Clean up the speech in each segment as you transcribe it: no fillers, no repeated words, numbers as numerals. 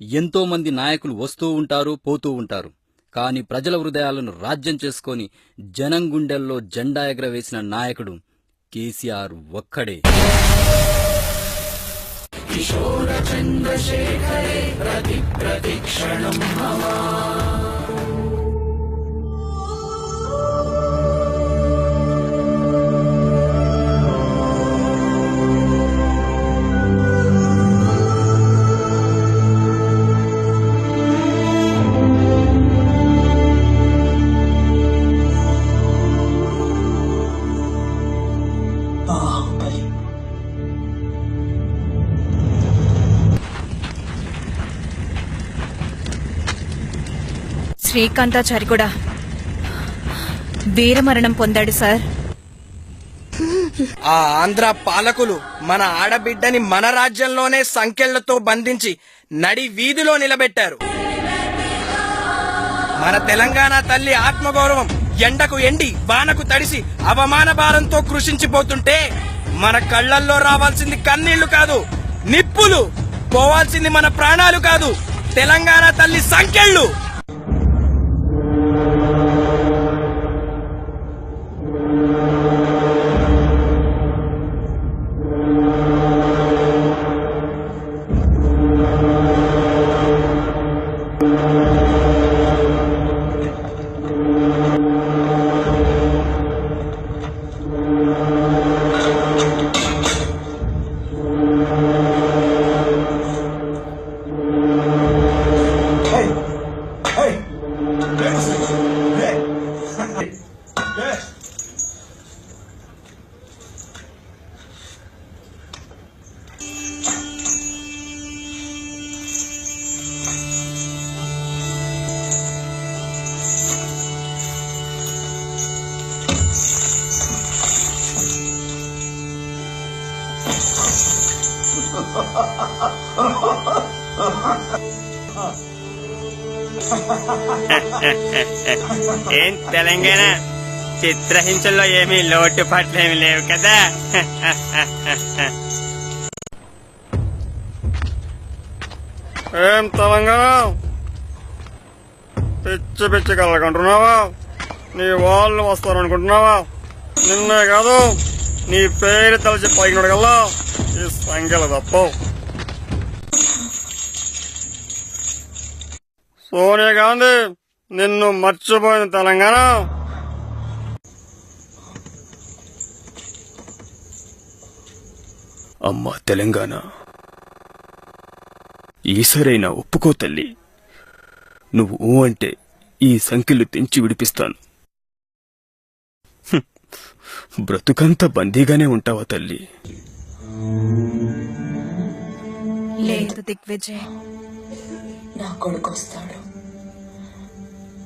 ఎంతో మంది నాయకులు వస్తూ ఉంటారు, పోతూ ఉంటారు. కాని ప్రజల హృదయాలను రాజ్యం చేసుకొని జనం గుండెల్లో జెండా ఎగరవేసిన నాయకుడు కేసీఆర్ ఒక్కడే. కిశోర చంద్రశేఖరే ప్రతి ప్రతిక్షణం మమ. శ్రీకాంతాచారి కూడా వీరమరణం పొందాడు సార్. ఆ ఆంధ్ర పాలకులు మన ఆడబిడ్డని మన రాజ్యంలోనే సంకెళ్లతో బంధించి నడి వీధిలో నిలబెట్టారు. మన తెలంగాణ తల్లి ఆత్మగౌరవం ఎండకు ఎండి వానకు తడిసి అవమాన భారంతో కృషించిపోతుంటే మన కళ్లల్లో రావాల్సింది కన్నీళ్లు కాదు, నిప్పులు. పోవాల్సింది మన ప్రాణాలు కాదు, తెలంగాణ తల్లి సంకెళ్ళు. ఏం తెలంగాణ చిత్రహింసల్లో ఏమీ లోటుపాట్లేమి లేవు కదా. ఏం తెలంగాణ పిచ్చి పిచ్చి కలగంటున్నావా? నీ వాళ్ళు వస్తారనుకుంటున్నావా? నిన్నే కాదు నీ పేరు తలచి పైకినడు కల్లా ఈ సంఖ్యలు తప్పవు. సోనియా గాంధీ నిన్ను మర్చిపోయిన తెలంగాణ. అమ్మా తెలంగాణ, ఈసరైనా ఒప్పుకో తల్లి. నువ్వు ఊ అంటే ఈ సంఖ్యలు తెంచి విడిపిస్తాను. బ్రతుకంతా బందీగానే ఉంటావా తల్లి? లేదు దిగ్విజయ్, నా కొడుకు వస్తాడు,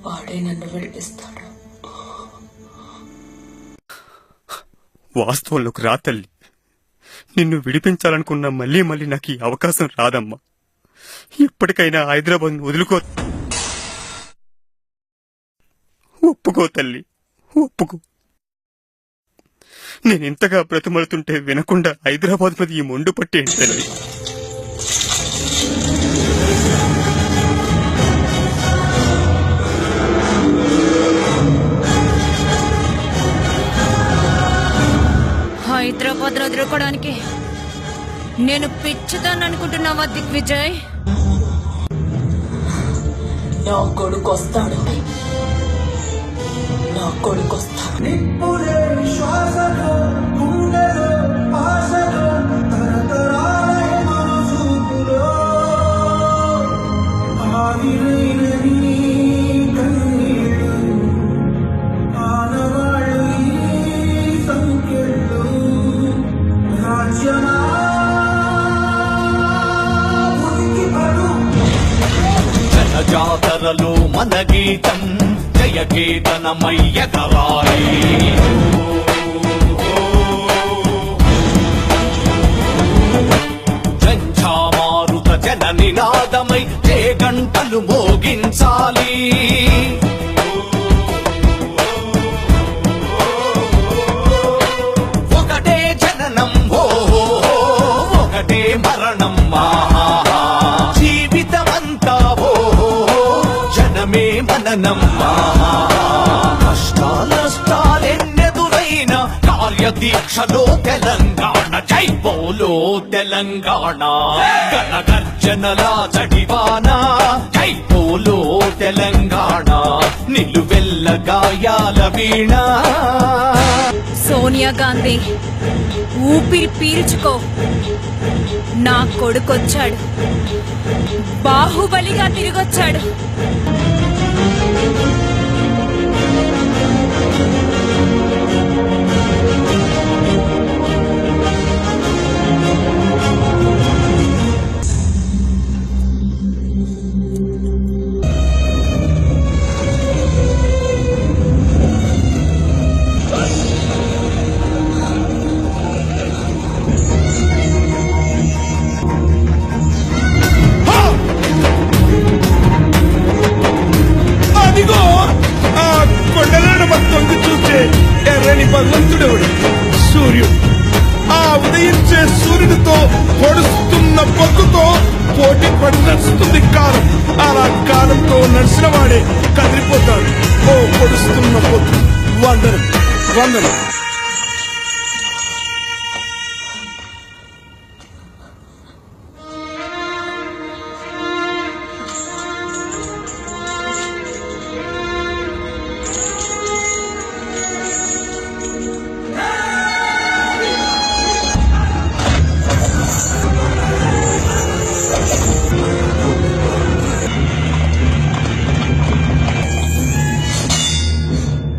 వాడే నన్ను విడిపిస్తాడు. వాస్తవంలోకి రా తల్లి. నిన్ను విడిపించాలనుకున్నా మళ్ళీ మళ్ళీ నాకు ఈ అవకాశం రాదమ్మా. ఇప్పటికైనా హైదరాబాద్ వదులుకో. ఒప్పుకో తల్లి, ఒప్పుకో. నేనింతగా బ్రతిమలుతుంటే వినకుండా హైదరాబాద్ మీద ఈ మొండు పట్టేంటి తల్లి? హైదరాబాద్ వదులుకోవడానికి నేను పిచ్చిదాన్ని అనుకుంటున్నావా దిగ్విజయ్? నా కొడుకు వస్తాడు, నా కొడుకు వస్తాడు. జాతరలో మన గీతం జయ కేతనమయ్యగరాయి. జంఝామారుత జన నినాదమై జే గంటలు మోగించాలి. ఒకటే జననం ఒకటే మరణం, జీవితమంతా జనమా కష్టాలెన్నెదురైన కార్యదీక్షలో తెలంగాణ జై బోలో తెలంగాణ గణగర్జనల జడివాన జై బోలో తెలంగాణ నిలువెల్ల గాయాల వీణ సోనియా గాంధీ ఊపిరి పీల్చుకో, నా కొడుకొచ్చాడు, బాహుబలిగా తిరిగొచ్చాడు. అదిగో ఆ కొండలను తొంగి చూసే ఎర్రని భగవంతుడెవడు? సూర్యుడు. ఆ ఉదయించే సూర్యుడితో పొడుస్తున్న పొద్దుతో పోటీ పడి నడుస్తుంది కాలం. అలా కాలంతో నడిచిన వాడే కదిలిపోతాడు. ఓ పొడుస్తున్న పొద్దు, వందనం వందనం.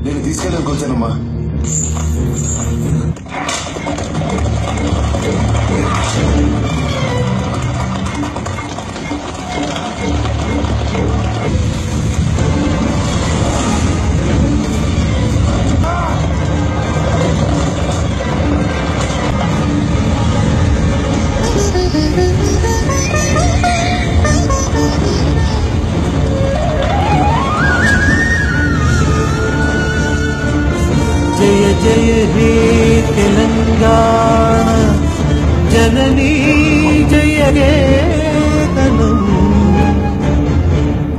నేను తీసుకెళ్ళడానికి వచ్చానమ్మా. జయ జయ హే తెలంగాణ జననీ జయ గేతనం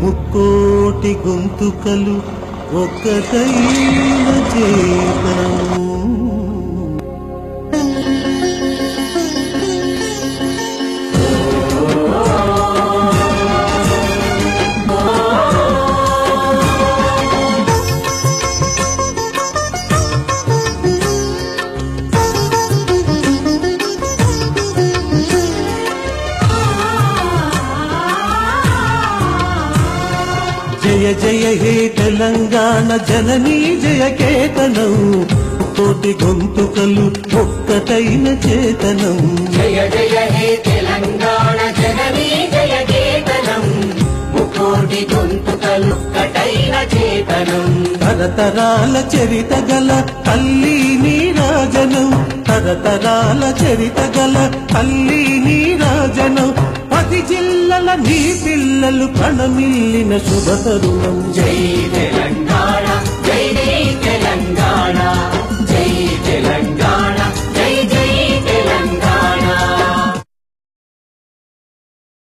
ముక్కోటి గొంతుకలు ఒక్కటైన చేతనం. జయ జయ హే తెలంగాణ జననీ జయ కేతనం కోటి గొంతుకలు ఒక్కటైన చేతనం. జయ జయ హే తెలంగాణ జననీ జయ కేతనం ముకోటి గొంతుకలు ఒక్కటైన చేతనం. తరతరాల చరిత గల తల్లి నీరాజనం, తరతరాల చరిత గల తల్లి నీరాజనం. 10 జిల్లల నీ పిల్లలు ప్రణమిల్లిన శుభ తరుణం. జై తెలంగాణ